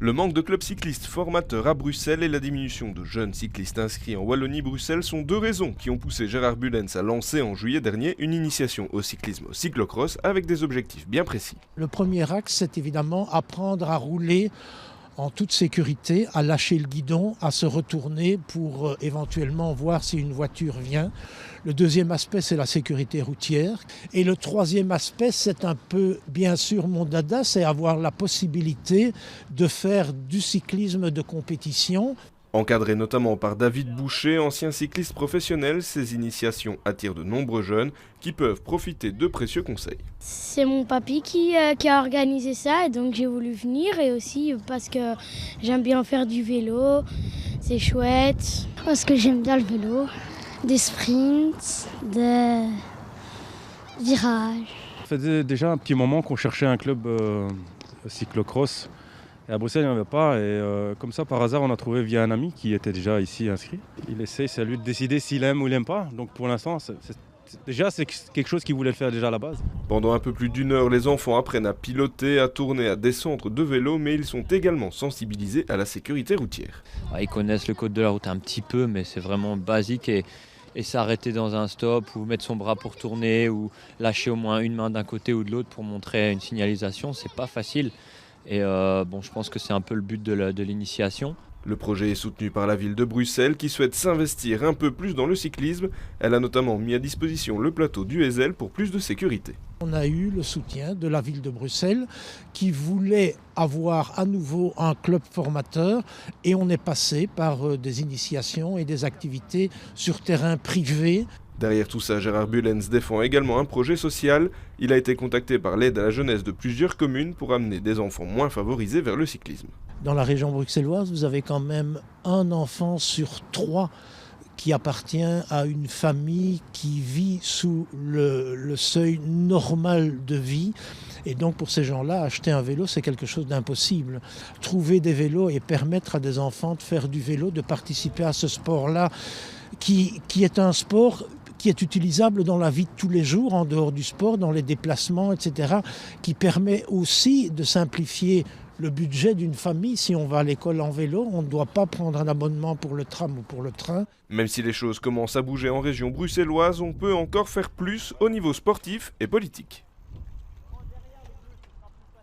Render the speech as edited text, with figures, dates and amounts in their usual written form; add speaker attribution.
Speaker 1: Le manque de clubs cyclistes formateurs à Bruxelles et la diminution de jeunes cyclistes inscrits en Wallonie-Bruxelles sont deux raisons qui ont poussé Gérard Bullens à lancer en juillet dernier une initiation au cyclisme au cyclocross avec des objectifs bien précis.
Speaker 2: Le premier axe, c'est évidemment apprendre à rouler en toute sécurité, à lâcher le guidon, à se retourner pour éventuellement voir si une voiture vient. Le deuxième aspect, c'est la sécurité routière. Et le troisième aspect, c'est un peu, bien sûr, mon dada, c'est avoir la possibilité de faire du cyclisme de compétition.
Speaker 1: Encadré notamment par David Boucher, ancien cycliste professionnel, ces initiations attirent de nombreux jeunes qui peuvent profiter de précieux conseils.
Speaker 3: C'est mon papy qui a organisé ça et donc j'ai voulu venir et aussi parce que j'aime bien faire du vélo, c'est chouette.
Speaker 4: Parce que j'aime bien le vélo, des sprints, des virages.
Speaker 5: Ça faisait déjà un petit moment qu'on cherchait un club cyclocross. Et à Bruxelles, il n'y en avait pas. Et comme ça, par hasard, on a trouvé via un ami qui était déjà ici inscrit. Il essaye, c'est à lui de décider s'il aime ou il n'aime pas. Donc pour l'instant, c'est quelque chose qu'il voulait faire déjà à la base.
Speaker 1: Pendant un peu plus d'une heure, les enfants apprennent à piloter, à tourner, à descendre de vélo, mais ils sont également sensibilisés à la sécurité routière.
Speaker 6: Ils connaissent le code de la route un petit peu, mais c'est vraiment basique. Et s'arrêter dans un stop ou mettre son bras pour tourner ou lâcher au moins une main d'un côté ou de l'autre pour montrer une signalisation, c'est pas facile. Et je pense que c'est un peu le but de l'initiation.
Speaker 1: Le projet est soutenu par la ville de Bruxelles qui souhaite s'investir un peu plus dans le cyclisme. Elle a notamment mis à disposition le plateau du Hezel pour plus de sécurité.
Speaker 2: On a eu le soutien de la ville de Bruxelles qui voulait avoir à nouveau un club formateur et on est passé par des initiations et des activités sur terrain privé.
Speaker 1: Derrière tout ça, Gérard Bullens défend également un projet social. Il a été contacté par l'aide à la jeunesse de plusieurs communes pour amener des enfants moins favorisés vers le cyclisme.
Speaker 2: Dans la région bruxelloise, vous avez quand même un enfant sur 3 qui appartient à une famille qui vit sous le seuil normal de vie. Et donc pour ces gens-là, acheter un vélo, c'est quelque chose d'impossible. Trouver des vélos et permettre à des enfants de faire du vélo, de participer à ce sport-là, qui est un sport qui est utilisable dans la vie de tous les jours, en dehors du sport, dans les déplacements, etc., qui permet aussi de simplifier le budget d'une famille. Si on va à l'école en vélo, on ne doit pas prendre un abonnement pour le tram ou pour le train.
Speaker 1: Même si les choses commencent à bouger en région bruxelloise, on peut encore faire plus au niveau sportif et politique.